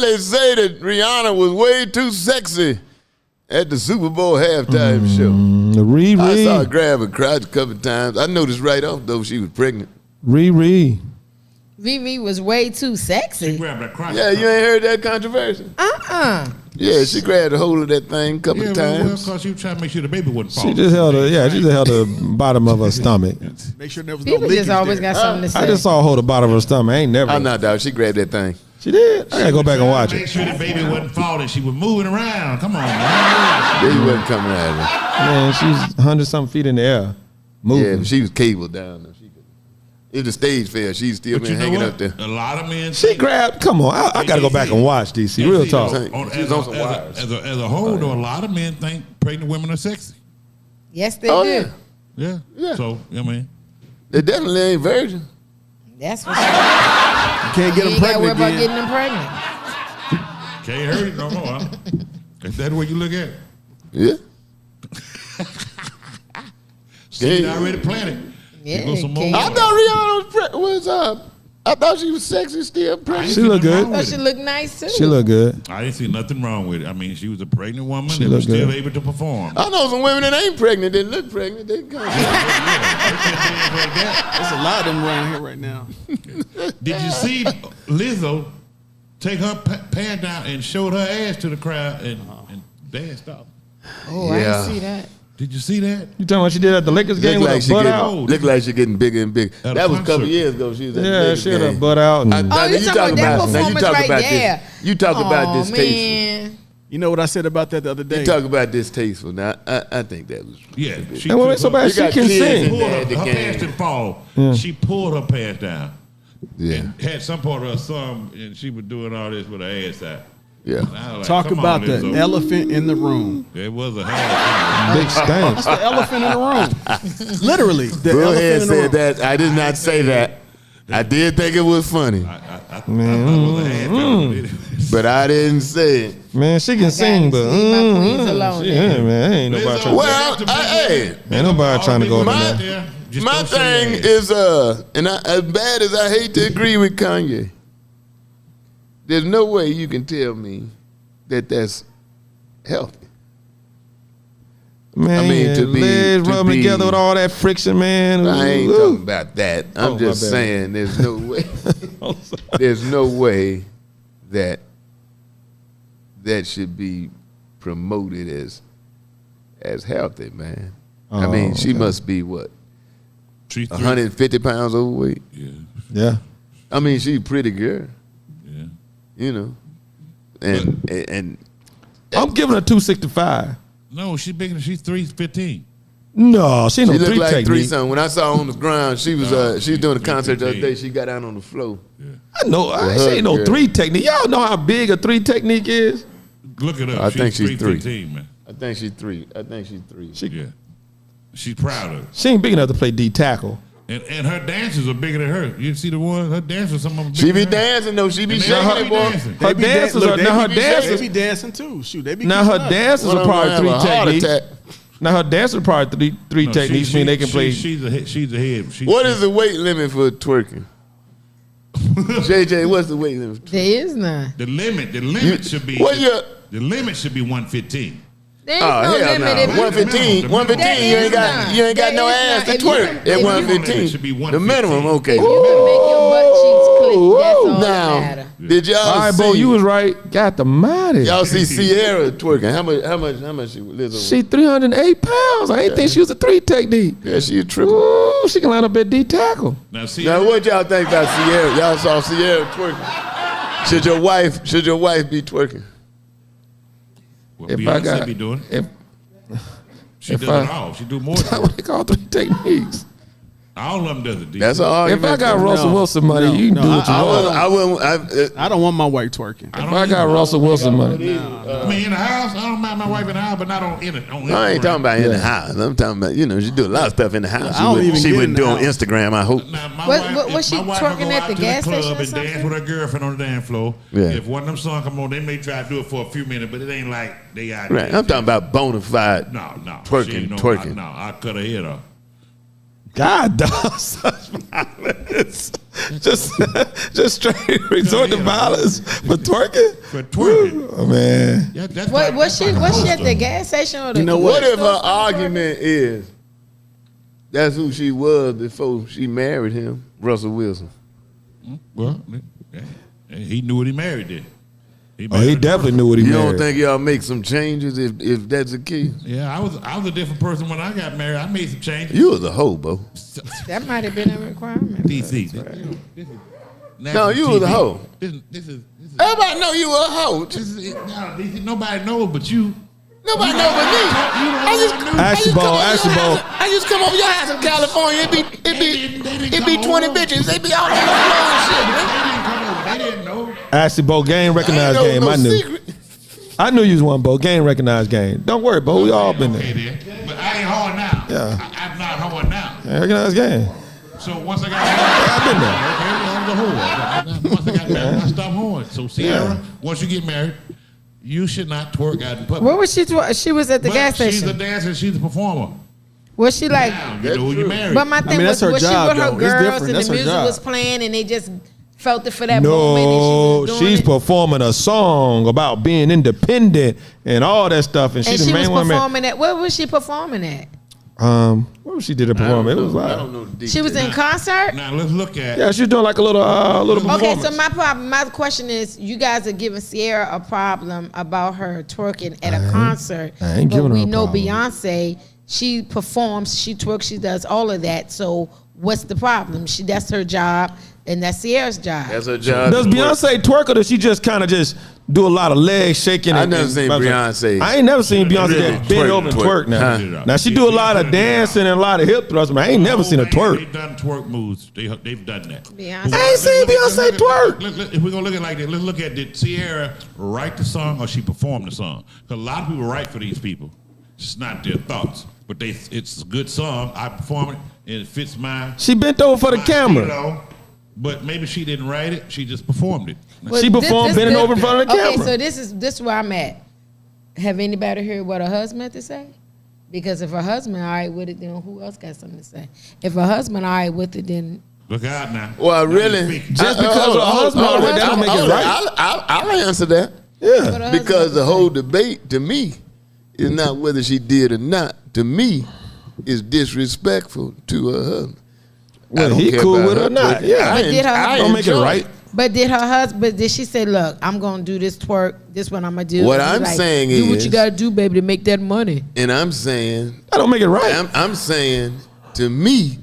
They say that Rihanna was way too sexy at the Super Bowl halftime show. Riri. I saw her grab a crotch a couple of times. I noticed right off, though, she was pregnant. Riri was way too sexy. She grabbed that crotch. Yeah, you ain't heard that controversy? Yeah, she grabbed a hold of that thing a couple of times. Well, because she was trying to make sure the baby wouldn't fall. She just held the bottom of her stomach. Make sure there was People no just always there. got something to say. I just saw her hold the bottom of her stomach. I ain't never. I'm not doubt. She grabbed that thing. She did. I gotta go back and watch Make it. sure the baby wasn't falling. She was moving around. Come on, man. Baby wasn't coming at her. Man, she's 100-something feet in the air, moving. Yeah, but she was cabled down. If the stage fell, she's still But been you know hanging what? up there. A lot of men. She grabbed. Come on, I gotta go back and watch DC. Real talk. She's on some wires. As a whole, though, a lot of men think pregnant women are sexy. Yes, they do. Yeah. Yeah. So, I mean. They definitely ain't virgin. That's for sure. You can't get them You ain't got to worry pregnant about getting them pregnant. Can't hurt it no more. Huh? Is that the way you look at it? Yeah. Seed already planted. Yeah, Go some more. can't- I thought Rihanna was I thought she was sexy still pregnant. She look good. Oh, she look nice too. She look good. I didn't see nothing wrong with it. I mean, she was a pregnant woman She that was look still good. able to perform. I know some women that ain't pregnant that look pregnant. They come. There's a lot of them around here right now. Did you see Lizzo take her pants down and showed her ass to the crowd and danced off? Oh, I didn't see that. Did you see that? You talking about what she did at the Lakers game with her butt out? Look like she getting bigger and bigger. At a That was a couple concert. years ago. She was at the Yeah, Lakers she had her game. butt out. And Oh, you talking about that performance right there? You talk about Oh, distasteful. man. You know what I said about that the other day? You talk about distasteful. Now, I think that was. Yeah. She And what makes so bad? You She got can kids sing. in pulled there her, at the her game. pants didn't fall. She pulled her pants down. Yeah, And had some part of her song, and she was doing all this with her ass out. yeah. And I was like, Talk come about on, the Lizzo. elephant in the room. It was a hell Big stamps. The elephant in the room. Literally, the Go elephant ahead in the room. said that. I did not say that. I did think it was funny, I thought it was a half element. but I didn't say it. Man, she can sing, but leave my queens alone she, then. yeah, man, ain't nobody trying. Well, hey, Ain't nobody trying to go My- over there. my thing is, and as bad as I hate to agree with Kanye, there's no way you can tell me that that's healthy. Man, I mean, to be- legs to rubbing be- together with all that friction, man. I ain't Ooh. talking about that. I'm Oh, just my bad. saying there's no way. I'm sorry. There's no way that should be promoted as healthy, man. I mean, she must be what, She's 150 pounds overweight. Yeah, Yeah. I mean, she's a pretty girl, yeah. you know, and I'm giving her 265. No, she's bigger than she's 315. No, she ain't she no looked three like three technique. something. When I saw her on the ground, she was she was doing a concert the other 315. day. She got out on the floor. I know. She ain't no girl. three technique. Y'all know how big a three technique is? Look it up. I think she's 315, man. I think she's three. Yeah. She's proud of it. She ain't big enough to play D tackle. And her dancers are bigger than her. You see the one? Her dancers, some of them. She bigger be than her. dancing though. She be And they shaking all it, be boy. dancing. Her dancers are now her dancers. They be dancing too. Shoot, they be. Now keeping her up. dancers One are of them probably have three a heart techniques. attack. Now her dancers are probably three No, techniques. Mean they can play. She's ahead. What is the weight limit for twerking? JJ, what's the weight limit? There is none. the limit? The limit should be. What your? The limit should be 115. There is Oh no hell limit. no! If you- 115, 115. You There ain't got is you ain't got none. no There ass is to none. twerk If at you- 115. should be The minimum, 115. okay. If you can make your butt cheeks click, that's all that Now, matter. did y'all All right, see? Bo, you was right. Got the mighty. y'all see Sierra twerking? How much she Lizzo? She 308 pounds. I ain't think she was a three technique. Yeah, she a triple. Ooh, she can line up at D tackle. Now see. Now, what y'all think about Sierra? Y'all saw Sierra twerking. Should your wife be twerking? What If Beyonce I got, be doing? if She if does I- it all. She do more that's than what they call three techniques. all of them does it. D. That's all. If I got Russell No, Wilson money, no, you can no, do what you want. I wouldn't. I don't want my wife twerking. If I got Russell Wilson money, I mean, in the house, I don't mind my wife in the house, but not on Instagram. I ain't talking about in the house. I'm talking about, she do a lot of stuff in the house. I don't even She get wouldn't in do the on house. Instagram, I hope. Now, my What- wife, what- if was she my wife twerking would go at out the to gas club station or and dance something? with her girlfriend on the dance floor. Yeah. If one of them songs come on, they may try to do it for a few minutes, but it ain't like they out Right. there. I'm talking about bona fide No. twerking, She ain't twerking. No, I cut her head off. God, dog, such violence. Just straight resort to violence for twerking? For twerking. Oh, man. Yeah, that's What, like- was she that's like at the gas station or the? You know What if her store? argument is that's who she was before she married him, Russell Wilson? Well, he knew what he married then. He married definitely her. knew what he You married. don't think y'all make some changes if that's the case? Yeah, I was a different person when I got married. I made some changes. You was a hobo. That might have been a requirement. DC. No, you was a hoe. This is Everybody know you were a hoe. no, DC, nobody knows but you. Nobody know but me. I just come over your house in California. It be 20 bitches. They be all on the floor and shit. Man. They didn't know. Actually, Bo, game recognized I ain't game. know I no knew. secret. I knew you was one, Bo. Game recognized game. Don't worry, Bo. We all been Okay, there. then. But I ain't hard now. Yeah. I'm not hard now. Recognized game. So once I got married, I've been there. okay, I was a whore. Once I got married, I stopped whoring. So Sierra, once you get married, you should not twerk out in public. Where was she? She was at the But gas she's a station. dancer. She's a performer. Was she like? Now, you know who you married. But my thing mean, was, that's her was job, she with her though. It's girls different. and That's the her music job. was playing and they just felt it for that moment? And No, she was doing she's it? performing a song about being independent and all that stuff. And, And the she main was one. performing at. Where was she performing at? Where was she did a performance? It was I like, don't know the details. She was in concert. Now let's look at. yeah, she was doing like a little Okay, performance. so my question is, you guys are giving Sierra a problem about her twerking at a concert, I ain't but giving her we a know problem. Beyonce, she performs, she twerks, she does all of that. So what's the problem? That's her job, and that's Sierra's job. That's her job. Does Beyonce twerk or does she just kind of just do a lot of leg shaking? I never seen Beyonce. I ain't never seen Beyonce Really that bend over and twerk now. Huh? Now she do a lot of dancing and a lot of hip thrusts, but I ain't never seen her twerk. They've done twerk moves. They've done that. Beyonce. I ain't seen Beyonce twerk. If we're gonna look at it like that, let's look at, did Sierra write the song or she performed the song? Because a lot of people write for these people. It's not their thoughts, but it's a good song. I perform it and it fits my. She bent over for the my camera. stilo, but maybe she didn't write it. She just performed it. Well, She performed bending over in front of the Okay, camera. so this is where I'm at. Have anybody heard what her husband had to say? Because if her husband all right with it, then who else got something to say? If her husband all right with it, then Look out now. Well, Now you're really? speaking. Just because her husband already, that don't make it right. I'll answer that. what her Yeah. husband Because had the to whole say. debate, to me, is not whether she did or not. To me, is disrespectful to her husband. I Whether don't he care cool about with it or her not, twerking. yeah. But did her- I Don't make it enjoy right. But did her husband? Did she say, "Look, I'm gonna do this twerk. This what I'm gonna do"? What And he I'm saying do what is- you gotta do, baby, to make that money. And I'm saying, That don't make it right. I'm saying, to me,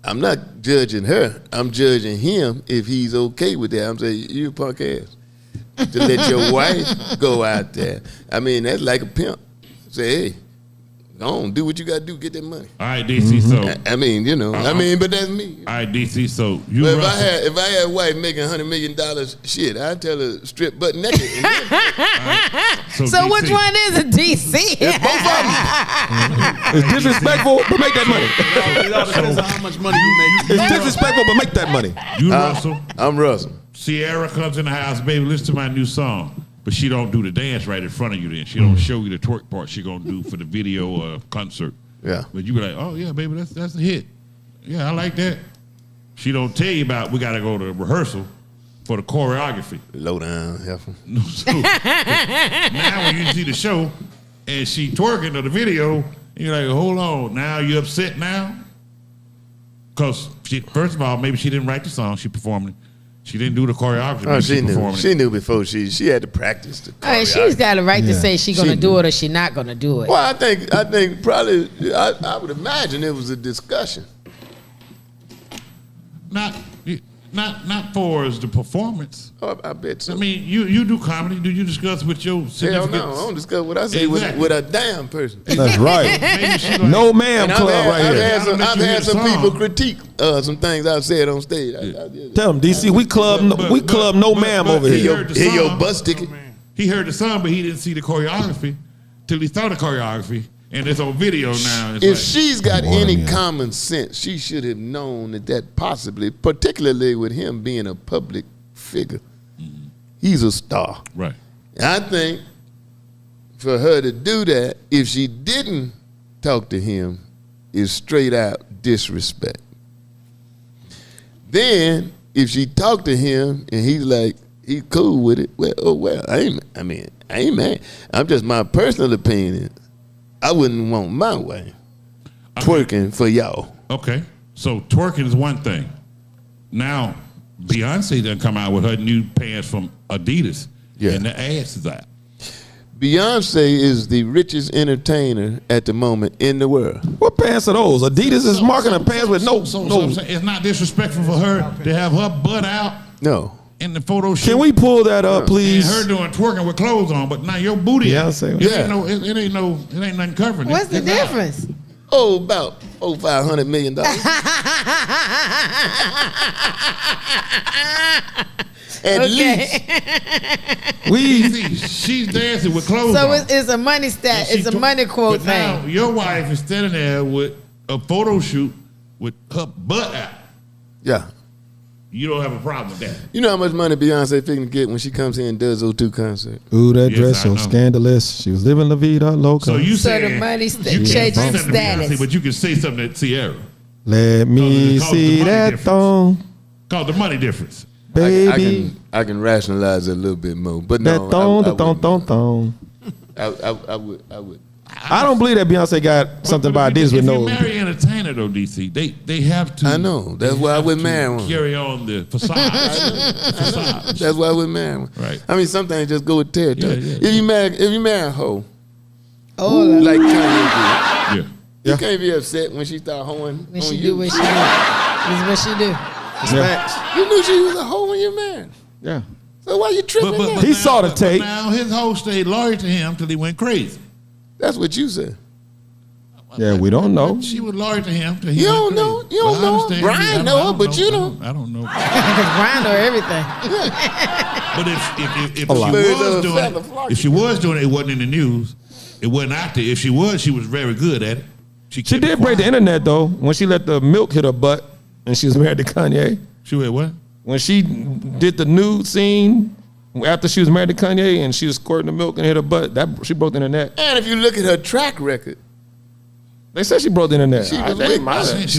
I'm not judging her. I'm judging him if he's okay with that. I'm saying, you a punk ass. To let your wife go out there. I mean, that's like a pimp. Say, hey, go on, do what you got to do, get that money. All right, DC. So, I mean, you know, but that's me. all right, DC. So you. But Russell. if I had a wife making $100 million, shit, I'd tell her strip butt naked. So So DC, which one is it, DC? It's disrespectful, but make that money. It all depends on how much money you make. It's disrespectful, but make that money. You Russell. I'm Russell. Sierra comes in the house, baby, listen to my new song. But she don't do the dance right in front of you then. She don't show you the twerk part she gonna do for the video or concert. Yeah. But you be like, oh yeah, baby, that's a hit. Yeah, I like that. She don't tell you about we gotta go to rehearsal for the choreography. Low down, heifer. So, now when you see the show and she twerking or the video, you're like, hold on, now you upset now? Because first of all, maybe she didn't write the song, she performed it. She didn't do the choreography. Oh, but she knew. performed She it. knew before she had to practice the All right, she's got a right to say she gonna She do knew. it or she not gonna do it. Well, I think probably I would imagine it was a discussion. Not for as the performance. Oh, I bet so. I mean, you do comedy. Do you discuss with your Hell significant? no, I don't discuss what I say Exactly. with a damn person. That's right. Maybe she like, No ma'am And club right I've here. had some, Let I've you hear had the some song. people critique some things I've said on stage. Tell them, DC, we club no ma'am over he here. heard the Here your song. bus ticket. He heard the song, but he didn't see the choreography till he saw the choreography, and it's on video now. It's If like, she's got Boy, any yeah. common sense, she should have known that possibly, particularly with him being a public figure, he's a star. right. I think for her to do that, if she didn't talk to him is straight out disrespect. Then if she talked to him and he's like, he's cool with it, well, I ain't mad. I'm just my personal opinion. I wouldn't want my wife twerking for y'all. Okay, so twerking is one thing. Now, Beyonce done come out with her new pants from Adidas, and the ass is out. Beyonce is the richest entertainer at the moment in the world. What pants are those? Adidas is marketing pants with no. It's not disrespectful for her to have her butt out. No. In the photo shoot. Can we pull that up, please? And her doing twerking with clothes on, but now your booty. Beyonce. It ain't nothing covering it. What's the difference? About $500 million. At least. She's dancing with clothes so on. it's a money stat. It's a money quote but now thing. your wife is standing there with a photo shoot with her butt out. Yeah. You don't have a problem with that. You know how much money Beyonce figuring to get when she comes here and does those 2 concerts? Ooh, that dress so scandalous. She was living La Vida Loca. So you So the saying money you can't say changes something to Beyonce, status. but you can say something to Sierra. Let me see that thong, Called the money difference. baby. I can rationalize it a little bit more, but That no, thong, I the thong. would. I don't believe that Beyonce got something about Adidas with no. If you marry an entertainer though, DC, they have to. I know. That's why I wouldn't marry one. Carry on the facade. That's why I wouldn't marry one. Right. I mean, some things just go with territory. Yeah. If you marry a hoe, Oh, like Kanye did, Yeah. you can't be upset when she start hoeing when on she you. do what she do. This is what she do. You knew she was a hoe when you married. Yeah. So why you tripping now? He saw the tape. Now his hoe stayed loyal to him till he went crazy. That's what you said. Yeah, we don't know. She was loyal to him till he You went don't crazy. know. You don't know. Brian know her, but you don't. I don't know. Because Brian know everything. But if she was doing it, it wasn't in the news. It wasn't out there. If she was very good at it. She did break the internet though when she let the milk hit her butt and she was married to Kanye. She went what? When she did the nude scene after she was married to Kanye and she was squirting the milk and hit her butt, she broke the internet. And if you look at her track record, they said she broke the internet. She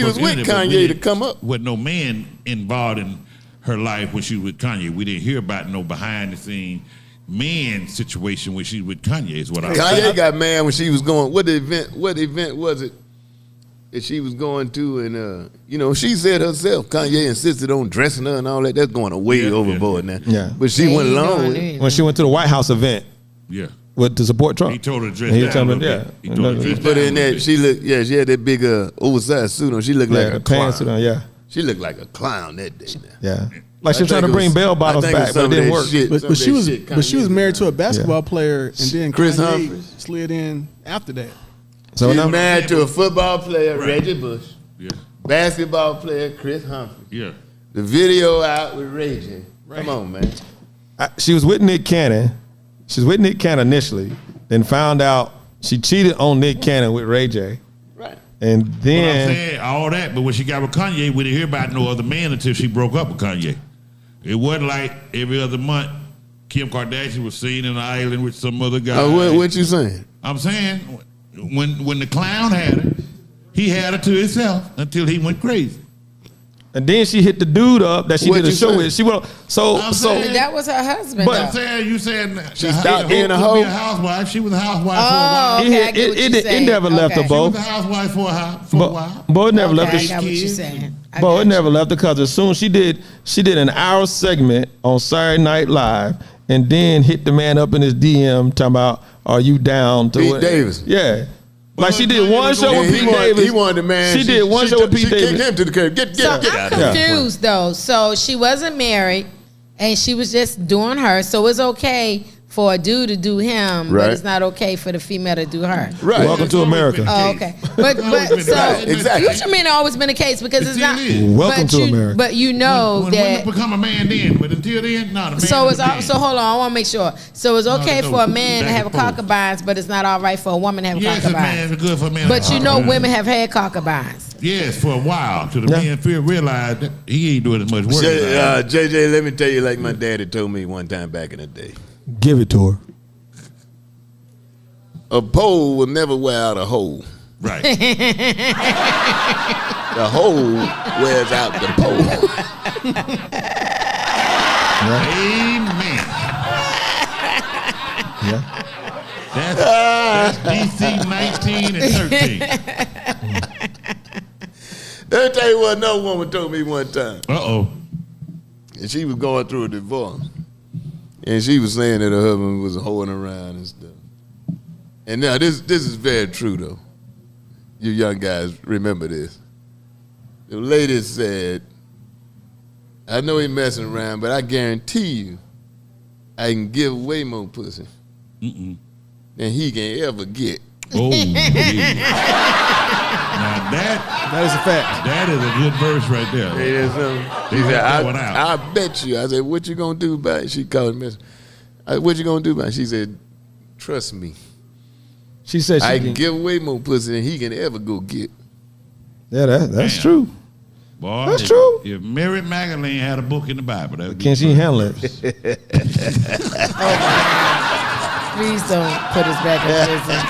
was with Kanye to come up. With no man involved in her life when she was with Kanye. We didn't hear about no behind the scene man situation when she was with Kanye is what I was saying. Kanye got mad when she was going. What event was it that she was going to? And she said herself, Kanye insisted on dressing her and all that. That's going way overboard now. Yeah. But she went along with it. When she went to the White House event. Yeah. To support Trump. He told her to dress down a little bit. He told her to dress But down in a little that, bit. she looked. Yeah, she had that big oversized suit on. She looked like a clown. Pantsuit on, yeah. She looked like a clown that day. Now. Yeah. Like she was trying to bring bell bottles back, but it didn't work. But she was married to a basketball player, and then Chris Kanye Humphrey slid in after that. So She's now married to a football player, Right. Reggie Bush. Yeah. Basketball player, Chris Humphrey. Yeah. The video out with Ray J. Come on, man. she was with Nick Cannon. She was with Nick Cannon initially, then found out she cheated on Nick Cannon with Ray J. Right. And But I'm then saying all that, but when she got with Kanye, we didn't hear about no other man until she broke up with Kanye. It wasn't like every other month Kim Kardashian was seen in an island with some other guy. What you saying? I'm saying when the clown had her, he had her to himself until he went crazy. and then she hit the dude up that she What did a you show say? with. She went so I'm so saying- That was her husband. But- I'm saying you saying She stopped being a a hoe? housewife. She was a housewife for a Oh, while. okay, I get what you're it saying. never left her Okay. She was both. a housewife for a while. But it never Okay, left I her. got what you're kids. saying. I But got it you. never left her because as soon as she did an hour segment on Saturday Night Live and then hit the man up in his DM talking about, are you down to Pete what? Davis. Yeah. Like she did Kanye one was show going- with Yeah, Pete Davis. He wanted the man. She did one show with Pete She kicked Davis. him to the curb. Get So out of I'm here. confused though. So she wasn't married, and she was just doing her. So it's okay for a dude to do him, Right. but it's not okay for the female to do her. Right. Welcome to America. Oh, okay. But always been so the case. Exactly. future men always been the case because It it's still not. is. Welcome but to you, America. But you know when that. women become a man then, but until then, not a man. So is it's a man. so hold on. I want to make sure. So it's okay no, for a man to back have a and forth. concubines, but it's not all right for a woman to have a Yes, a concubine. man is good for a man. But you know, women have had concubines. Yes, for a while, till the Yeah. man realized that he ain't doing as much work. as I am. JJ, let me tell you, like my daddy told me one time back in the day, Give it to her. a pole will never wear out a hole. Right. The hole wears out the pole. Amen. Yeah. That's DC 19 and 13. Let me tell you what another woman told me one time. Uh-oh. And she was going through a divorce. And she was saying that her husband was hoeing around and stuff. And now this is very true though. You young guys remember this. The lady said, I know he messing around, but I guarantee you I can give away more pussy than he can ever get. Oh, yeah. Now that is a fact. That is a good verse right there. She said, I bet you. I said, what you gonna do about it? She called me. What you gonna do about it? She said, trust me. She said I can give away more pussy than he can ever go get. Yeah, that's true. Boy, that's true. If Mary Magdalene had a book in the Bible, that would can she handle it? Please don't put us back in prison.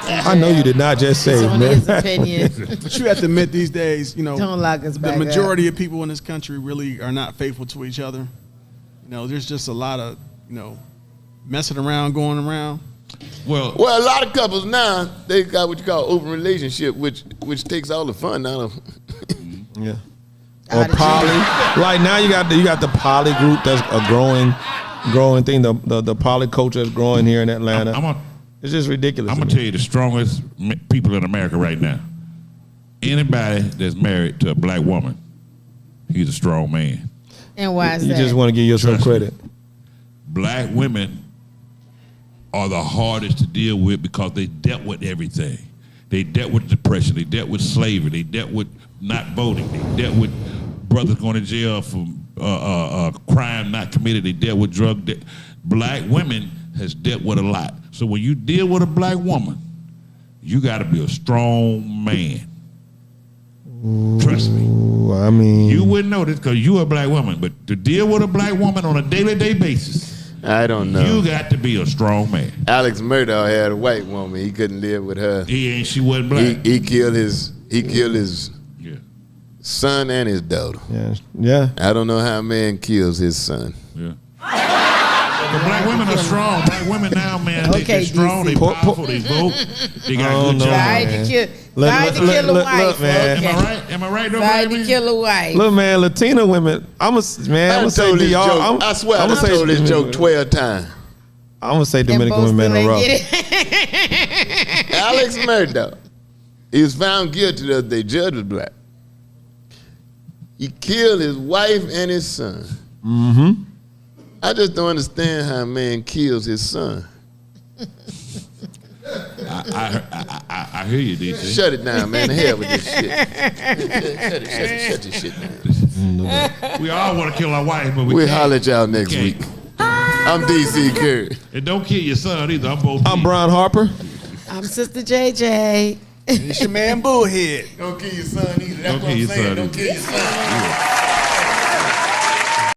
I know you did not just say, on man. his opinion. But you have to admit these days, Don't lock us back the majority of people in this country really are not faithful to each other. There's just a lot of, messing around, going around. Well, a lot of couples now, they got what you call open relationship, which takes all the fun out of Yeah. Or poly. Like now you got the poly group that's a growing thing. The poly culture is growing here in Atlanta. It's just ridiculous. I'm gonna tell you the strongest people in America right now. Anybody that's married to a black woman, he's a strong man. And why is you that? just want to give yourself credit. Black women are the hardest to deal with because they dealt with everything. They dealt with depression. They dealt with slavery. They dealt with not voting. They dealt with brothers going to jail for crime not committed. They dealt with drug debt. Black women has dealt with a lot. So when you deal with a black woman, you got to be a strong man. Trust me. I mean, you wouldn't know this because you're a black woman, but to deal with a black woman on a day-to-day basis, I don't know. You got to be a strong man. Alex Murdaugh had a white woman. He couldn't live with her. She wasn't black. He killed his son and his daughter. Yeah. I don't know how a man kills his son. Yeah. The black women are strong. Black women now, man, they're strong, they powerful, they vote, they got good jobs. Tried to kill a wife. Man. Okay. Am I right? Tried to kill a wife. Look, man, Latina women. I'm gonna say y'all. I swear, I told this joke 12 times. I'm gonna say Dominican women are rough. Alex Murdaugh. He was found guilty the other day. Judge was black. He killed his wife and his son. Mm-hmm. I just don't understand how a man kills his son. I hear you, DC. Shut it down, man. The hell with this shit. Shut this shit down. We all want to kill our wife, but we'll holler at y'all next week. I'm DC Curry. And don't kill your son either. I'm Brian Harper. I'm Sister JJ. It's your man Bullhead. Don't kill your son either. That's don't what I'm saying. Don't kill your son. Yeah.